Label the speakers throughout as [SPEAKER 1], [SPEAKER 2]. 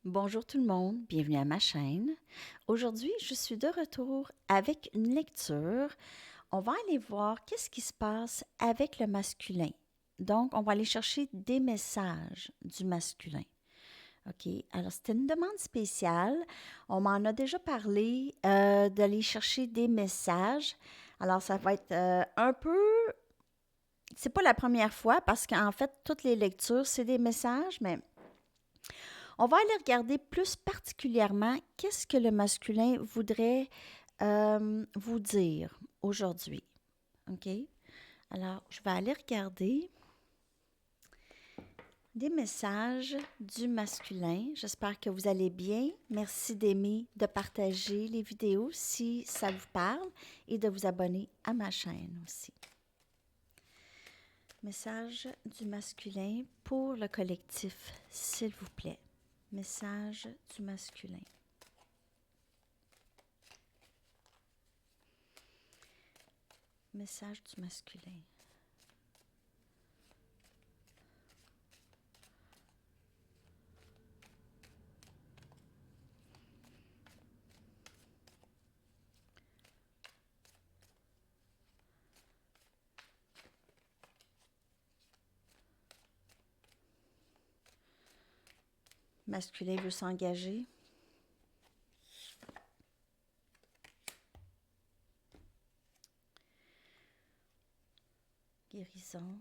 [SPEAKER 1] Bonjour tout le monde, bienvenue à ma chaîne. Aujourd'hui, je suis de retour avec une lecture. On va aller voir qu'est-ce qui se passe avec le masculin. Donc, on va aller chercher des messages du masculin. OK, alors c'était une demande spéciale. On m'en a déjà parlé d'aller chercher des messages. Alors, ça va être un peu... C'est pas la première fois parce qu'en fait, toutes les lectures, c'est des messages, mais on va aller regarder plus particulièrement qu'est-ce que le masculin voudrait vous dire aujourd'hui. OK? Alors, je vais aller regarder des messages du masculin. J'espère que vous allez bien. Merci d'aimer, de partager les vidéos si ça vous parle et de vous abonner à ma chaîne aussi. Message du masculin pour le collectif, s'il vous plaît. Message du masculin. Message du masculin. Masculin veut s'engager. Guérison.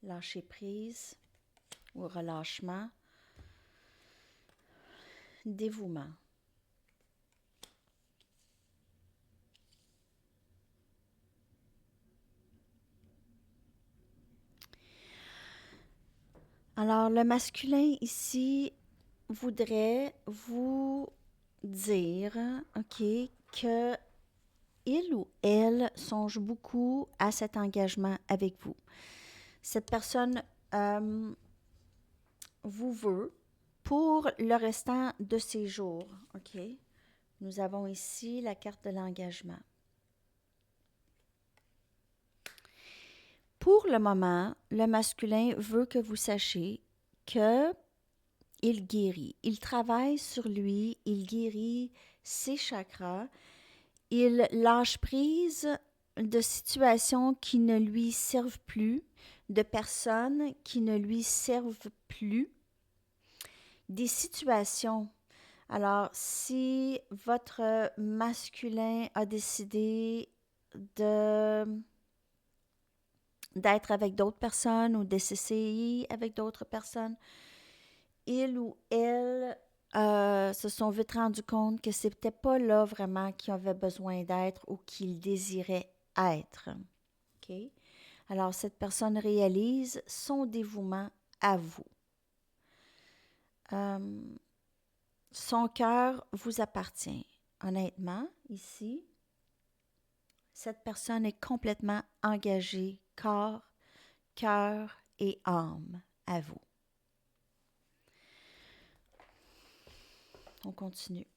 [SPEAKER 1] Lâcher prise ou relâchement. Dévouement. Alors, le masculin ici voudrait vous dire, OK, que il ou elle songe beaucoup à cet engagement avec vous. Cette personne vous veut pour le restant de ses jours, OK? Nous avons ici la carte de l'engagement. Pour le moment, le masculin veut que vous sachiez que il guérit. Il travaille sur lui, il guérit ses chakras, il lâche prise de situations qui ne lui servent plus, de personnes qui ne lui servent plus, des situations. Alors, si votre masculin a décidé de d'être avec d'autres personnes ou de s'essayer avec d'autres personnes, il ou elle se sont vite rendus compte que c'était pas là vraiment qu'ils avaient besoin d'être ou qu'ils désiraient être. OK? Alors, cette personne réalise son dévouement à vous. Son cœur vous appartient. Honnêtement, ici, cette personne est complètement engagée, corps, cœur et âme à vous. On continue.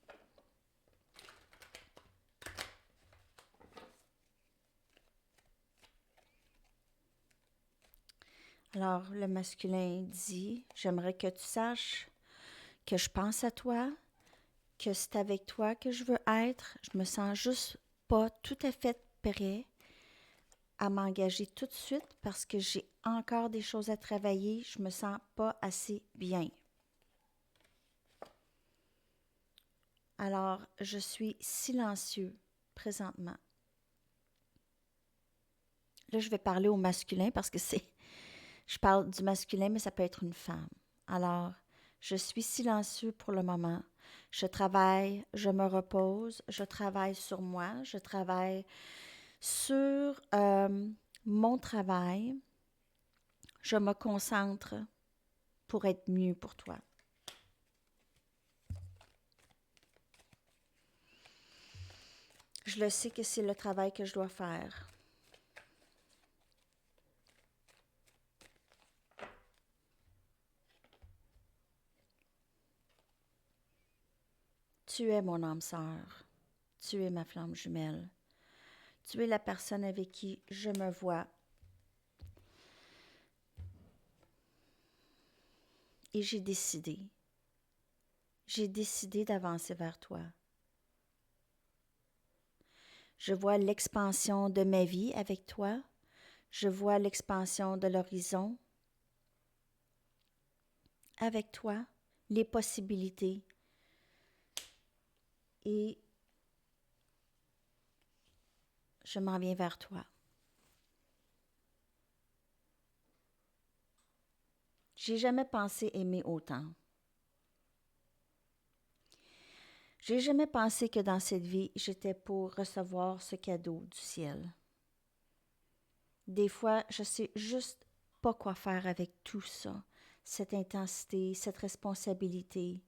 [SPEAKER 1] Alors, le masculin dit, j'aimerais que tu saches que je pense à toi, que c'est avec toi que je veux être. Je me sens juste pas tout à fait prêt à m'engager tout de suite parce que j'ai encore des choses à travailler. Je me sens pas assez bien. Alors, je suis silencieux présentement. Là, je vais parler au masculin parce que je parle du masculin, mais ça peut être une femme. Alors, je suis silencieux pour le moment. Je travaille, je me repose, je travaille sur moi, je travaille sur mon travail. Je me concentre pour être mieux pour toi. Je le sais que c'est le travail que je dois faire. Tu es mon âme sœur. Tu es ma flamme jumelle. Tu es la personne avec qui je me vois et j'ai décidé. J'ai décidé d'avancer vers toi. Je vois l'expansion de ma vie avec toi. Je vois l'expansion de l'horizon avec toi, les possibilités. Et je m'en viens vers toi. J'ai jamais pensé aimer autant. J'ai jamais pensé que dans cette vie, j'étais pour recevoir ce cadeau du ciel. Des fois, je sais juste pas quoi faire avec tout ça, cette intensité, cette responsabilité.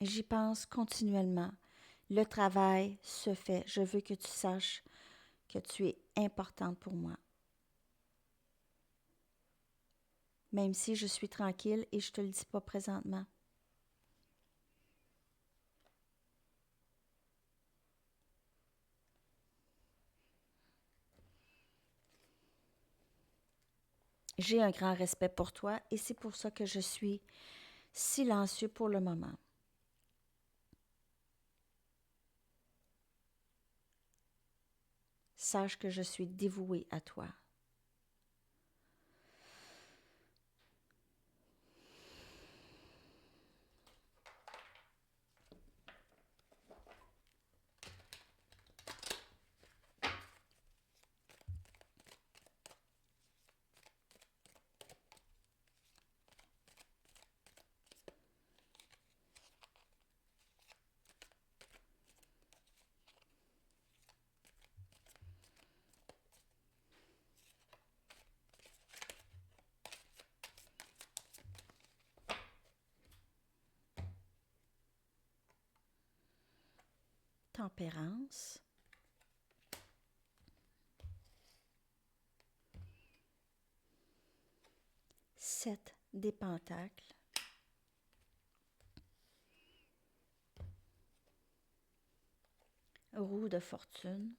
[SPEAKER 1] J'y pense continuellement. Le travail se fait. Je veux que tu saches que tu es importante pour moi. Même si je suis tranquille et je te le dis pas présentement. J'ai un grand respect pour toi et c'est pour ça que je suis silencieux pour le moment. Sache que je suis dévouée à toi. Tempérance. Sept des pentacles. Roue de fortune.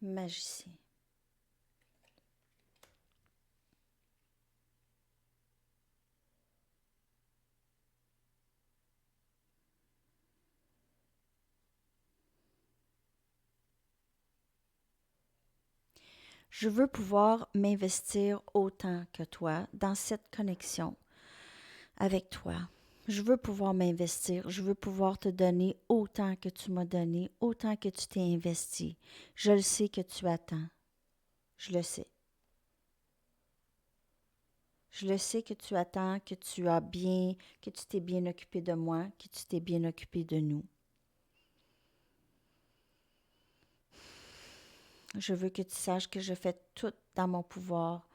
[SPEAKER 1] Magicien. Je veux pouvoir m'investir autant que toi dans cette connexion avec toi. Je veux pouvoir m'investir, je veux pouvoir te donner autant que tu m'as donné, autant que tu t'es investi. Je le sais que tu attends. Je le sais. Je le sais que tu attends, que que tu t'es bien occupé de moi, que tu t'es bien occupé de nous. Je veux que tu saches que je fais tout dans mon pouvoir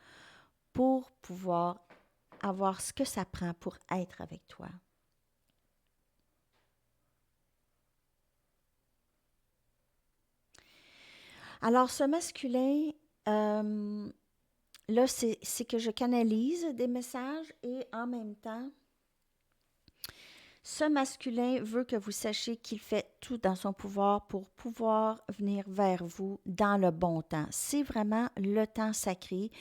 [SPEAKER 1] pour pouvoir avoir ce que ça prend pour être avec toi. Alors, ce masculin, là, c'est que je canalise des messages et en même temps, ce masculin veut que vous sachiez qu'il fait tout dans son pouvoir pour pouvoir venir vers vous dans le bon temps. C'est vraiment le temps sacré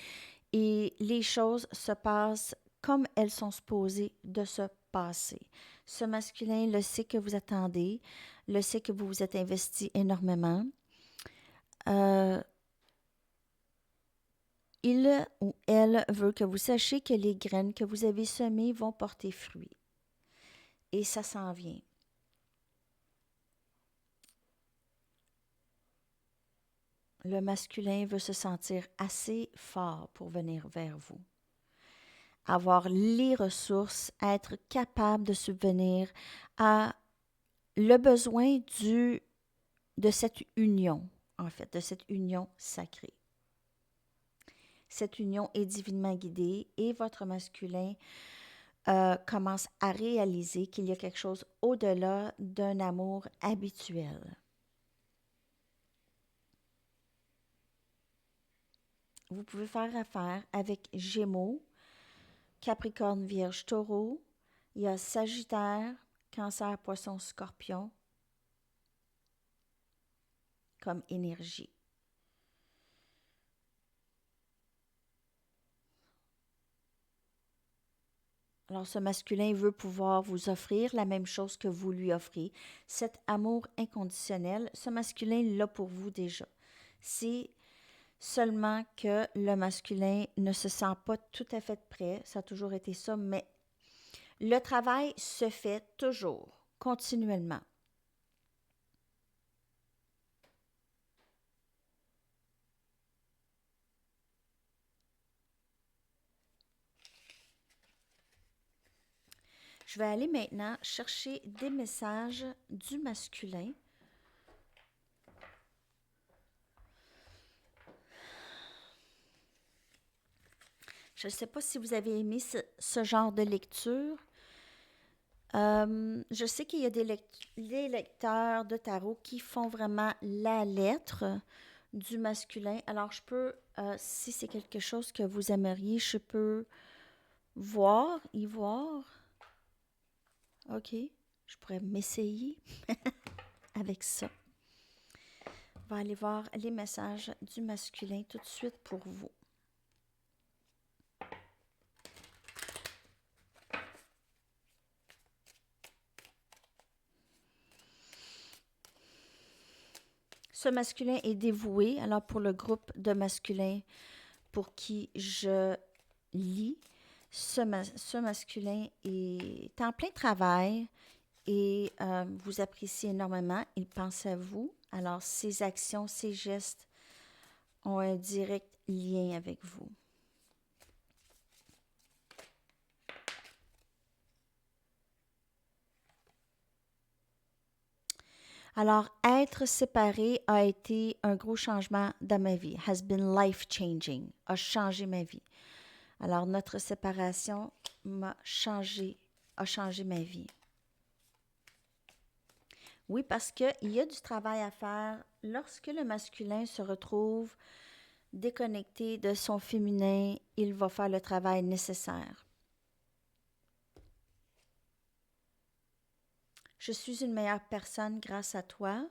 [SPEAKER 1] et les choses se passent comme elles sont supposées de se passer. Ce masculin le sait que vous attendez, le sait que vous vous êtes investi énormément. Il ou elle veut que vous sachiez que les graines que vous avez semées vont porter fruit. Et ça s'en vient. Le masculin veut se sentir assez fort pour venir vers vous. Avoir les ressources, être capable de subvenir à le besoin de cette union, en fait, de cette union sacrée. Cette union est divinement guidée et votre masculin commence à réaliser qu'il y a quelque chose au-delà d'un amour habituel. Vous pouvez faire affaire avec Gémeaux, Capricorne, Vierge, Taureau. Il y a Sagittaire, Cancer, Poisson, Scorpion comme énergie. Alors, ce masculin veut pouvoir vous offrir la même chose que vous lui offrez. Cet amour inconditionnel, ce masculin l'a pour vous déjà. C'est seulement que le masculin ne se sent pas tout à fait prêt. Ça a toujours été ça, mais le travail se fait toujours, continuellement. Je vais aller maintenant chercher des messages du masculin. Je ne sais pas si vous avez aimé ce genre de lecture. Je sais qu'il y a des lecteurs de tarot qui font vraiment la lettre du masculin. Alors, je peux, si c'est quelque chose que vous aimeriez, je peux y voir. OK, je pourrais m'essayer avec ça. On va aller voir les messages du masculin tout de suite pour vous. Ce masculin est dévoué. Alors, pour le groupe de masculins pour qui je lis, ce masculin est en plein travail et vous appréciez énormément. Il pense à vous. Alors, ses actions, ses gestes ont un direct lien avec vous. Alors, être séparé a été un gros changement dans ma vie. Has been life-changing. A changé ma vie. Alors, notre séparation a changé ma vie. Oui, parce qu'il y a du travail à faire lorsque le masculin se retrouve déconnecté de son féminin. Il va faire le travail nécessaire. Je suis une meilleure personne grâce à toi.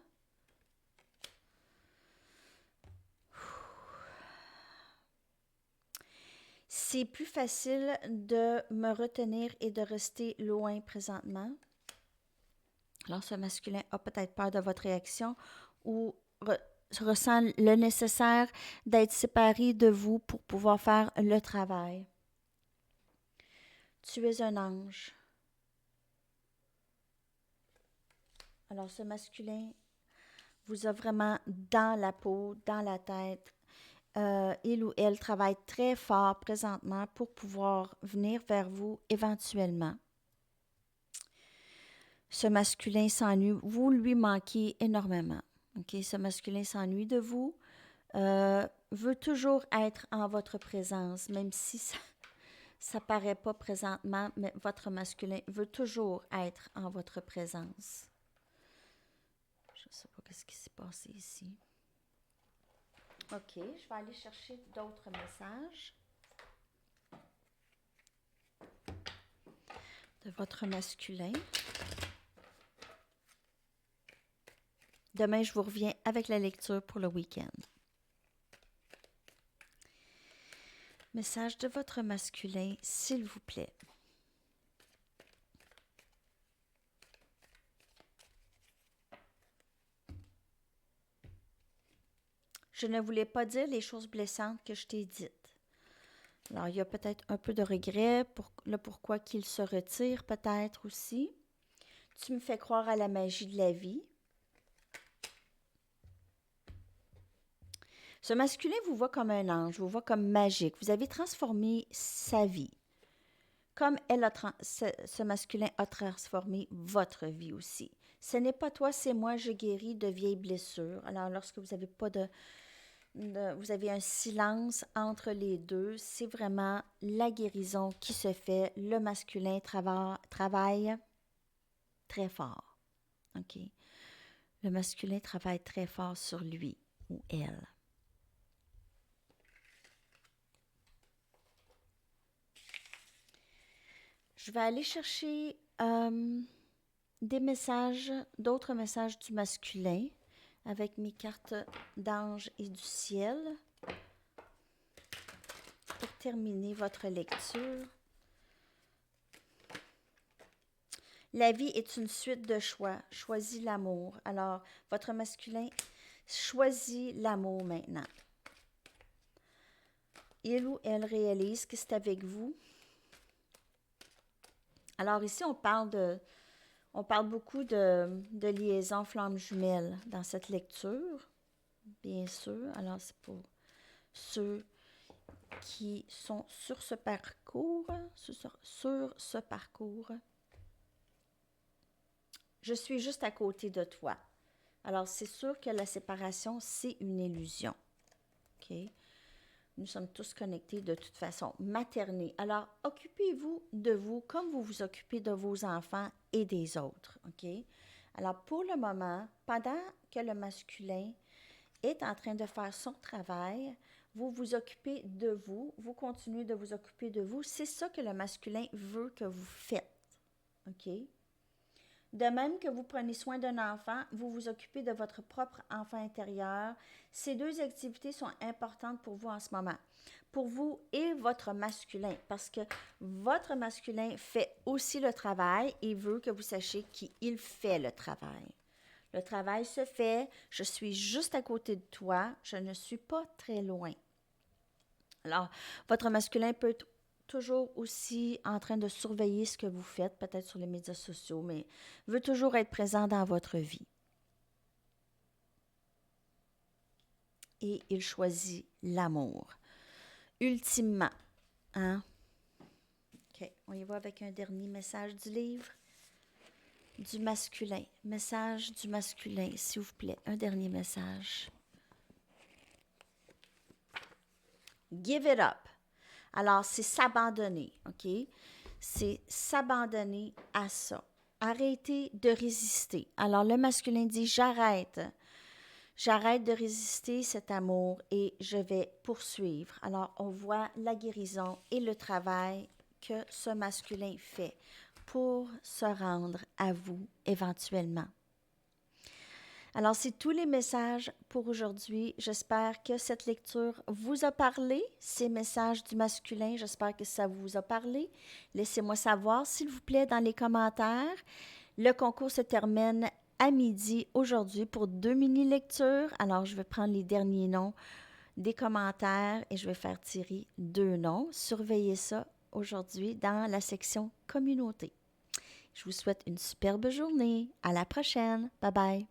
[SPEAKER 1] C'est plus facile de me retenir et de rester loin présentement. Alors, ce masculin a peut-être peur de votre réaction ou ressent le nécessaire d'être séparé de vous pour pouvoir faire le travail. Tu es un ange. Alors, ce masculin vous a vraiment dans la peau, dans la tête. Il ou elle travaille très fort présentement pour pouvoir venir vers vous éventuellement. Ce masculin s'ennuie, vous lui manquez énormément. Okay? Ce masculin s'ennuie de vous, veut toujours être en votre présence, même si ça paraît pas présentement, mais votre masculin veut toujours être en votre présence. Je ne sais pas ce qui s'est passé ici. OK, je vais aller chercher d'autres messages de votre masculin. Demain, je vous reviens avec la lecture pour le week-end. Message de votre masculin, s'il vous plaît. Je ne voulais pas dire les choses blessantes que je t'ai dites. Alors, il y a peut-être un peu de regret pour le pourquoi qu'il se retire, peut-être aussi. Tu me fais croire à la magie de la vie. Ce masculin vous voit comme un ange, vous voit comme magique. Vous avez transformé sa vie. Comme ce masculin a transformé votre vie aussi. Ce n'est pas toi, c'est moi, je guéris de vieilles blessures. Alors, lorsque vous n'avez pas vous avez un silence entre les deux, c'est vraiment la guérison qui se fait. Le masculin travaille très fort. OK? Le masculin travaille très fort sur lui ou elle. Je vais aller chercher des messages, d'autres messages du masculin avec mes cartes d'ange et du ciel pour terminer votre lecture. La vie est une suite de choix. Choisis l'amour. Alors, votre masculin choisit l'amour maintenant. Il ou elle réalise que c'est avec vous. Alors ici, on parle beaucoup de liaison flamme jumelle dans cette lecture, bien sûr. Alors, c'est pour ceux qui sont sur ce parcours, sur ce parcours. Je suis juste à côté de toi. Alors, c'est sûr que la séparation, c'est une illusion. OK? Nous sommes tous connectés de toute façon. Materner. Alors, occupez-vous de vous comme vous vous occupez de vos enfants et des autres. OK? Alors, pour le moment, pendant que le masculin est en train de faire son travail, vous vous occupez de vous, vous continuez de vous occuper de vous. C'est ça que le masculin veut que vous faites. OK? De même que vous prenez soin d'un enfant, vous vous occupez de votre propre enfant intérieur. Ces deux activités sont importantes pour vous en ce moment. Pour vous et votre masculin, parce que votre masculin fait aussi le travail et veut que vous sachiez qu'il fait le travail. Le travail se fait, je suis juste à côté de toi, je ne suis pas très loin. Alors, votre masculin peut être toujours aussi en train de surveiller ce que vous faites, peut-être sur les médias sociaux, mais veut toujours être présent dans votre vie. Et il choisit l'amour. Ultimement, hein? OK, on y va avec un dernier message du livre. Du masculin. Message du masculin, s'il vous plaît. Un dernier message. Give it up. Alors, c'est s'abandonner, OK? C'est s'abandonner à ça. Arrêtez de résister. Alors, le masculin dit, j'arrête. J'arrête de résister cet amour et je vais poursuivre. Alors, on voit la guérison et le travail que ce masculin fait pour se rendre à vous éventuellement. Alors, c'est tous les messages pour aujourd'hui. J'espère que cette lecture vous a parlé, ces messages du masculin. J'espère que ça vous a parlé. Laissez-moi savoir, s'il vous plaît, dans les commentaires. Le concours se termine à midi aujourd'hui pour 2 mini-lectures. Alors, je vais prendre les derniers noms des commentaires et je vais faire tirer 2 noms. Surveillez ça aujourd'hui dans la section communauté. Je vous souhaite une superbe journée. À la prochaine. Bye bye.